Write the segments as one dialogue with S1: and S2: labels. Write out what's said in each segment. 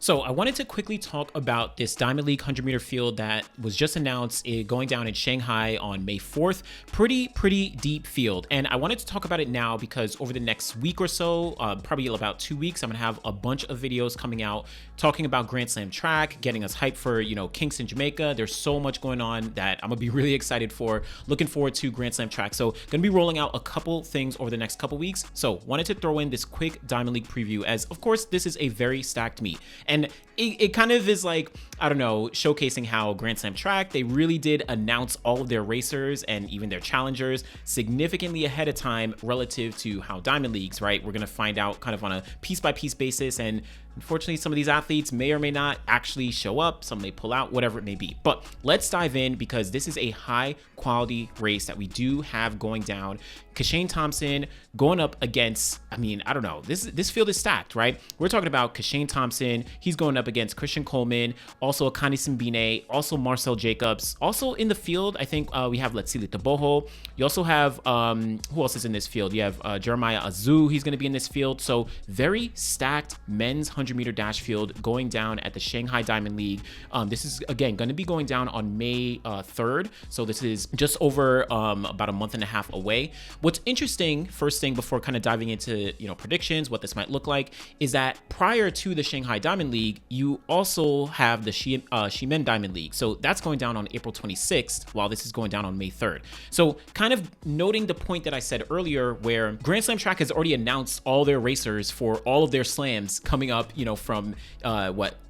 S1: So I wanted to quickly talk about this Diamond League 100-meter field that was just announced going down in Shanghai on May 4th. Pretty deep field. And I wanted to talk about it now because over the next week or so, probably about 2 weeks, I'm going to have a bunch of videos coming out talking about Grand Slam track, getting us hyped for, Kingston, Jamaica. There's so much going on that I'm going to be really excited for. Looking forward to Grand Slam track. So going to be rolling out a couple things over the next couple weeks. So wanted to throw in this quick Diamond League preview as, of course, this is a very stacked meet. And it kind of is like, I don't know, showcasing how Grand Slam track, they really did announce all of their racers and even their challengers significantly ahead of time relative to how Diamond Leagues, right? We're going to find out kind of on a piece-by-piece basis, and unfortunately, some of these athletes may or may not actually show up. Some may pull out, whatever it may be. But let's dive in because this is a high quality race that we do have going down. Kishane Thompson going up against, I don't know, this field is stacked, right? We're talking about Kishane Thompson. He's going up against Christian Coleman, also Akani Simbine, also Marcel Jacobs. Also in the field, I think we have Letsile Tebogo. You also have, who else is in this field? You have Jeremiah Azu. He's going to be in this field. So very stacked men's 100-meter dash field going down at the Shanghai Diamond League. This is, again, going to be going down on May 3rd. So this is just over about a month and a half away. What's interesting, first thing before kind of diving into, predictions, what this might look like, is that prior to the Shanghai Diamond League, you also have the Ximen Diamond League. So that's going down on April 26th, while this is going down on May 3rd. So kind of noting the point that I said earlier, where Grand Slam Track has already announced all their racers for all of their slams coming up, from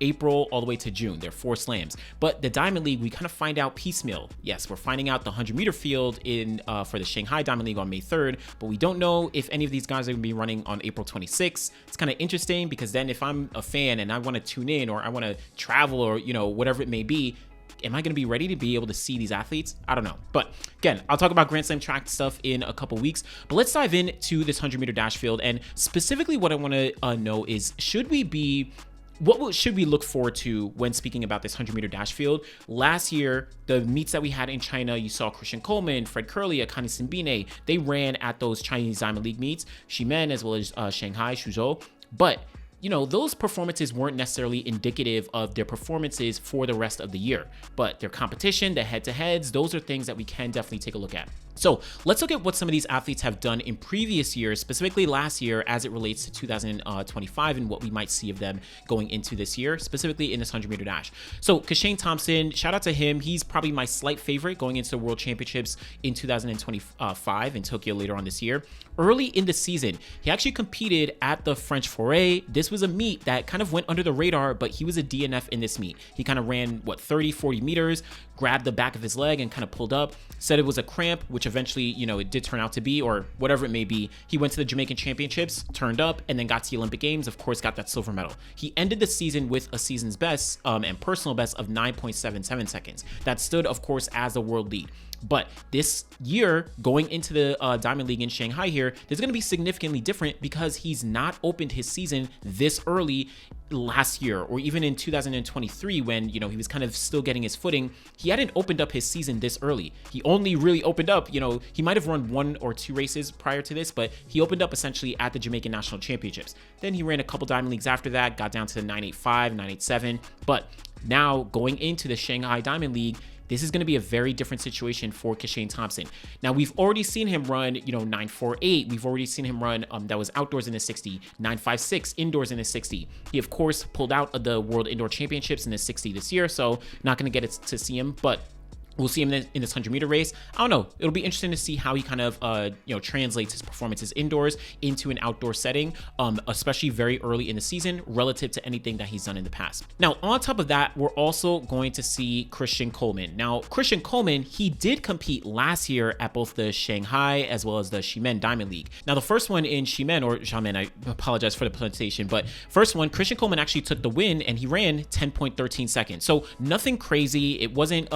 S1: April all the way to June. There are 4 slams. But the Diamond League, we kind of find out piecemeal. Yes, we're finding out the 100-meter field in for the Shanghai Diamond League on May 3rd, but we don't know if any of these guys are going to be running on April 26th. It's kind of interesting because then if I'm a fan and I want to tune in or I want to travel or, whatever it may be, am I going to be ready to be able to see these athletes? I don't know. But again, I'll talk about Grand Slam track stuff in a couple weeks. But let's dive into this 100-meter dash field. And specifically what I want to know is, what should we look forward to when speaking about this 100-meter dash field? Last year, the meets that we had in China, you saw Christian Coleman, Fred Curley, Akani Simbine. They ran at those Chinese Diamond League meets, Ximen as well as Shanghai, Suzhou. But those performances weren't necessarily indicative of their performances for the rest of the year, but their competition, the head-to-heads, those are things that we can definitely take a look at. So let's look at what some of these athletes have done in previous years, specifically last year as it relates to 2025 and what we might see of them going into this year, specifically in this 100-meter dash. So Kishane Thompson, shout out to him. He's probably my slight favorite going into the World Championships in 2025 in Tokyo later on this year. Early in the season, he actually competed at the French Foray. This was a meet that kind of went under the radar, but he was a DNF in this meet. He kind of ran, 30, 40 meters, grabbed the back of his leg and kind of pulled up, said it was a cramp, which eventually, it did turn out to be, or whatever it may be. He went to the Jamaican Championships, turned up, and then got to the Olympic Games, of course, got that silver medal. He ended the season with a season's best and personal best of 9.77 seconds. That stood, of course, as the world lead. But this year, going into the Diamond League in Shanghai here, there's going to be significantly different because he's not opened his season this early last year, or even in 2023 when, he was kind of still getting his footing. He hadn't opened up his season this early. He only really opened up, he might have run 1 or 2 races prior to this, but he opened up essentially at the Jamaican National Championships. Then he ran a couple Diamond Leagues after that, got down to the 985, 987. But now going into the Shanghai Diamond League, this is going to be a very different situation for Kishane Thompson. Now, we've already seen him run, 948. We've already seen him run, that was outdoors in the 60, 956 indoors in the 60. He, of course, pulled out of the World Indoor Championships in the 60 this year, so not going to get to see him, but we'll see him in this 100-meter race. I don't know. It'll be interesting to see how he kind of, translates his performances indoors into an outdoor setting, especially very early in the season relative to anything that he's done in the past. Now, on top of that, we're also going to see Christian Coleman. Now, Christian Coleman, he did compete last year at both the Shanghai as well as the Ximen Diamond League. Now, the first one in Ximen, or Xiamen, I apologize for the pronunciation, but first one, Christian Coleman actually took the win and he ran 10.13 seconds. So nothing crazy. It wasn't,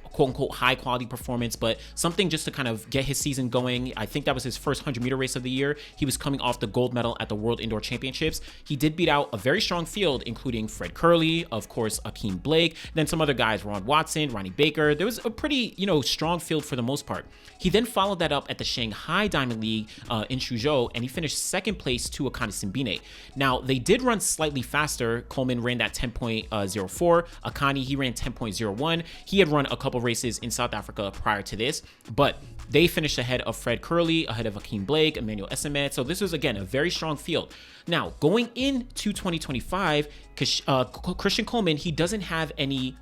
S1: quote unquote high quality performance, but something just to kind of get his season going. I think that was his first 100-meter race of the year. He was coming off the gold medal at the World Indoor Championships. He did beat out a very strong field, including Fred Curley, of course, Akeem Blake, then some other guys, Ron Watson, Ronnie Baker. There was a pretty, strong field for the most part. He then followed that up at the Shanghai Diamond League in Suzhou, and he finished second place to Akani Simbine. Now, they did run slightly faster. Coleman ran that 10.04. Akani, he ran 10.01. He had run a couple races in South Africa prior to this, but they finished ahead of Fred Curley, ahead of Akeem Blake, Emmanuel Esemed. So this was, again, a very strong field. Now, going into 2025, Christian Coleman, he doesn't have any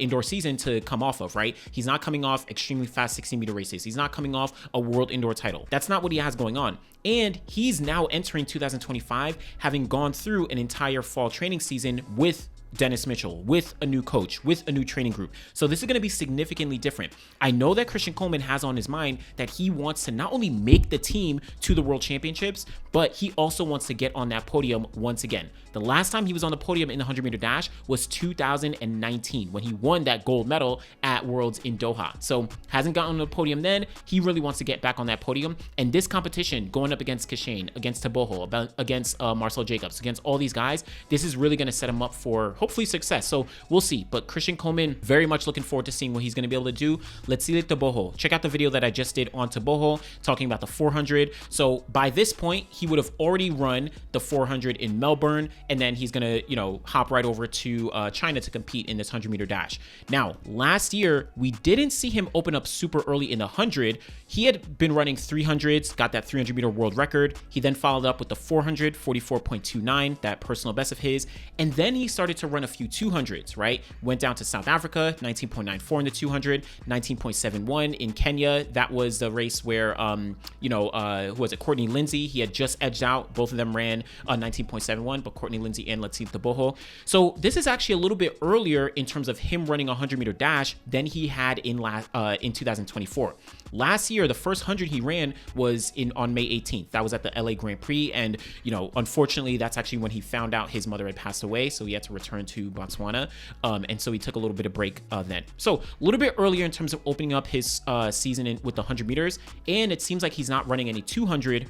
S1: indoor season to come off of, right? He's not coming off extremely fast 60-meter races. He's not coming off a world indoor title. That's not what he has going on. And he's now entering 2025, having gone through an entire fall training season with Dennis Mitchell, with a new coach, with a new training group. So this is going to be significantly different. I know that Christian Coleman has on his mind that he wants to not only make the team to the World Championships, but he also wants to get on that podium once again. The last time he was on the podium in the 100-meter dash was 2019 when he won that gold medal at Worlds in Doha. So hasn't gotten on the podium then. He really wants to get back on that podium. And this competition, going up against Kishane, against Tebogo, against Marcel Jacobs, against all these guys, this is really going to set him up for hopefully success. So we'll see. But Christian Coleman, very much looking forward to seeing what he's going to be able to do. Letsile Tebogo. Check out the video that I just did on Tebogo, talking about the 400. So by this point, he would have already run the 400 in Melbourne, and then he's going to, hop right over to China to compete in this 100-meter dash. Now, last year, we didn't see him open up super early in the 100. He had been running 300s, got that 300-meter world record. He then followed up with the 400, 44.29, that personal best of his. And then he started to run a few 200s, right? Went down to South Africa, 19.94 in the 200, 19.71 in Kenya. That was the race where, who was it? Courtney Lindsay. He had just edged out. Both of them ran 19.71, but Courtney Lindsay and Letsile Tebogo. So this is actually a little bit earlier in terms of him running a 100-meter dash than he had in 2024. Last year, the first 100 he ran was on May 18th. That was at the LA Grand Prix. And, unfortunately, that's actually when he found out his mother had passed away. So he had to return to Botswana. And so he took a little bit of break then. So a little bit earlier in terms of opening up his season with the 100 meters. And it seems like he's not running any 200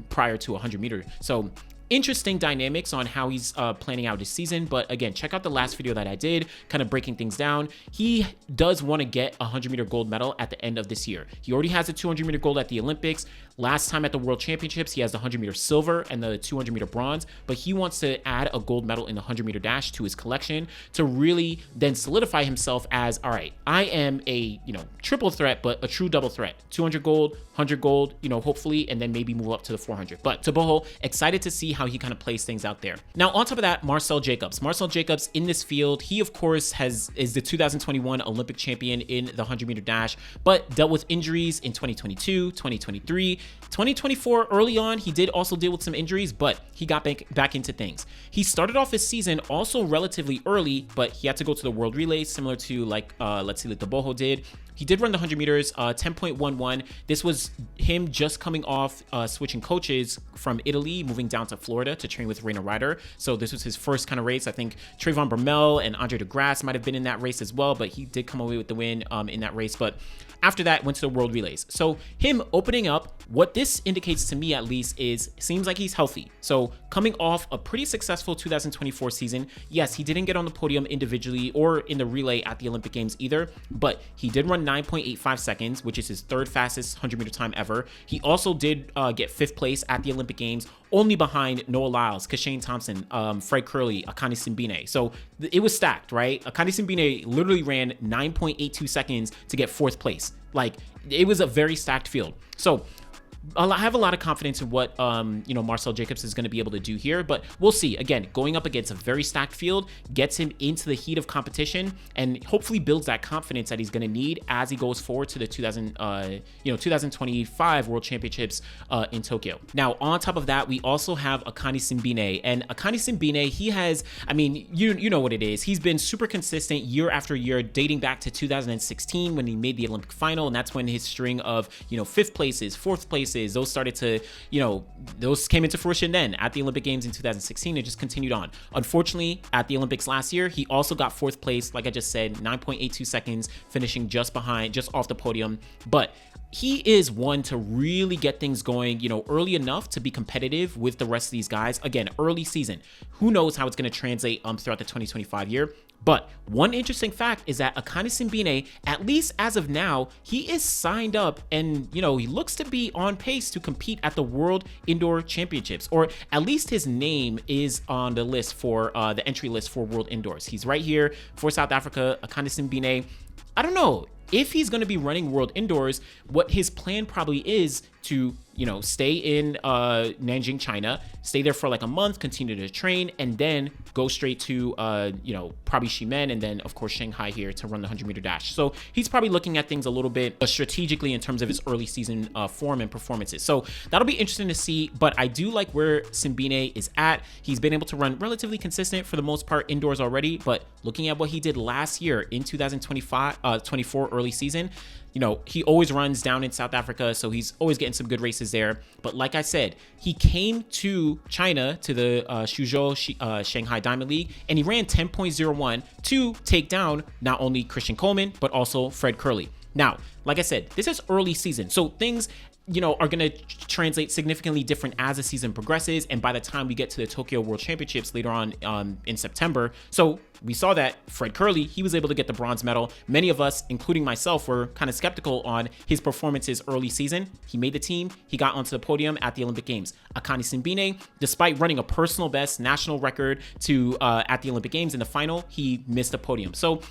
S1: prior to 100 meter. So interesting dynamics on how he's planning out his season. But again, check out the last video that I did, kind of breaking things down. He does want to get a 100-meter gold medal at the end of this year. He already has a 200-meter gold at the Olympics. Last time at the World Championships, he has the 100-meter silver and the 200-meter bronze, but he wants to add a gold medal in the 100-meter dash to his collection to really then solidify himself as, all right, I am a, triple threat, but a true double threat. 200 gold, 100 gold, hopefully, and then maybe move up to the 400. But Tebogo, excited to see how he kind of plays things out there. Now, on top of that, Marcel Jacobs. Marcel Jacobs in this field, he, of course, is the 2021 Olympic champion in the 100-meter dash, but dealt with injuries in 2022, 2023, 2024. Early on, he did also deal with some injuries, but he got back into things. He started off his season also relatively early, but he had to go to the World Relays, similar to Letsile Tebogo did. He did run the 100 meters, 10.11. This was him just coming off switching coaches from Italy, moving down to Florida to train with Rainer Ryder. So this was his first kind of race. I think Trayvon Bermel and Andre de Grasse might have been in that race as well, but he did come away with the win in that race. But after that, went to the World Relays. So him opening up, what this indicates to me at least is, seems like he's healthy. So coming off a pretty successful 2024 season, yes, he didn't get on the podium individually or in the relay at the Olympic Games either, but he did run 9.85 seconds, which is his third fastest 100-meter time ever. He also did get 5th place at the Olympic Games, only behind Noah Lyles, Kishane Thompson, Fred Curley, Akani Simbine. So it was stacked, right? Akani Simbine literally ran 9.82 seconds to get 4th place. Like, it was a very stacked field. So I have a lot of confidence in what Marcel Jacobs is going to be able to do here, but we'll see. Again, going up against a very stacked field gets him into the heat of competition and hopefully builds that confidence that he's going to need as he goes forward to the 2025 World Championships in Tokyo. Now, on top of that, we also have Akani Simbine, and Akani Simbine, he has, you know what it is. He's been super consistent year after year, dating back to 2016 when he made the Olympic final, and that's when his string of 5th places, 4th places, races, those started to, those came into fruition then at the Olympic Games in 2016. It just continued on. Unfortunately, at the Olympics last year, he also got 4th place, like I just said, 9.82 seconds, finishing just off the podium. But he is one to really get things going, early enough to be competitive with the rest of these guys. Again, early season. Who knows how it's going to translate throughout the 2025 year. But one interesting fact is that Akani Simbine, at least as of now, he is signed up and, he looks to be on pace to compete at the World Indoor Championships, or at least his name is on the list for the entry list for World Indoors. He's right here for South Africa, Akani Simbine. I don't know if he's going to be running World Indoors. What his plan probably is to, stay in Nanjing, China, stay there for like a month, continue to train, and then go straight to, probably Ximen, and then, of course, Shanghai here to run the 100-meter dash. So he's probably looking at things a little bit strategically in terms of his early season form and performances. So that'll be interesting to see, but I do like where Simbine is at. He's been able to run relatively consistent for the most part indoors already, but looking at what he did last year in 2024 early season, he always runs down in South Africa, so he's always getting some good races there. But like I said, he came to China, to the Suzhou Shanghai Diamond League, and he ran 10.01 to take down not only Christian Coleman, but also Fred Kerley. Now, like I said, this is early season, so things are going to translate significantly different as the season progresses, and by the time we get to the Tokyo World Championships later on in September. So we saw that Fred Kerley, he was able to get the bronze medal. Many of us, including myself, were kind of skeptical on his performances early season. He made the team. He got onto the podium at the Olympic Games. Akani Simbine, despite running a personal best national record at the Olympic Games in the final, he missed the podium. So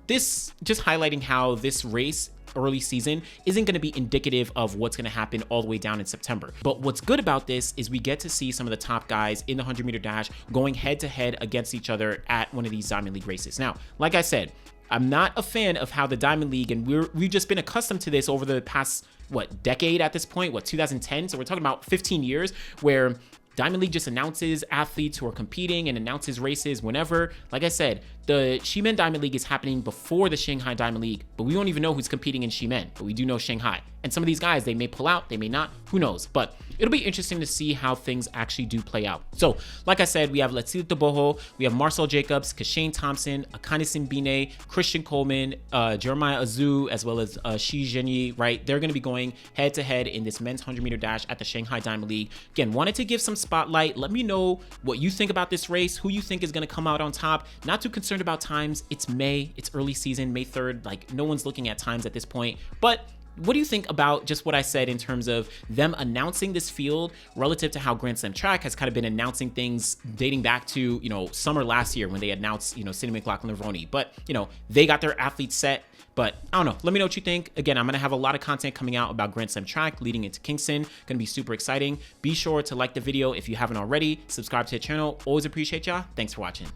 S1: this just highlighting how this race early season isn't going to be indicative of what's going to happen all the way down in September. But what's good about this is we get to see some of the top guys in the 100-meter dash going head to head against each other at one of these Diamond League races. Now, like I said, I'm not a fan of how the Diamond League, and we've just been accustomed to this over the past, decade at this point, 2010? So we're talking about 15 years where Diamond League just announces athletes who are competing and announces races whenever. Like I said, the Ximen Diamond League is happening before the Shanghai Diamond League, but we don't even know who's competing in Ximen, but we do know Shanghai. And some of these guys, they may pull out, they may not, who knows? But it'll be interesting to see how things actually do play out. So, like I said, we have Letsile Tebogo, we have Marcel Jacobs, Kishane Thompson, Akani Simbine, Christian Coleman, Jeremiah Azu, as well as Shi Zhenyi, right? They're going to be going head to head in this men's 100-meter dash at the Shanghai Diamond League. Again, wanted to give some spotlight. Let me know what you think about this race, who you think is going to come out on top. Not too concerned about times. It's May, it's early season, May 3rd. Like, no one's looking at times at this point, but what do you think about just what I said in terms of them announcing this field relative to how Grand Slam Track has kind of been announcing things dating back to, summer last year when they announced, Cindy McLaughlin-Lavoni, but, they got their athletes set. But I don't know. Let me know what you think. Again, I'm going to have a lot of content coming out about Grand Slam Track leading into Kingston. Going to be super exciting. Be sure to like the video if you haven't already. Subscribe to the channel. Always appreciate y'all. Thanks for watching.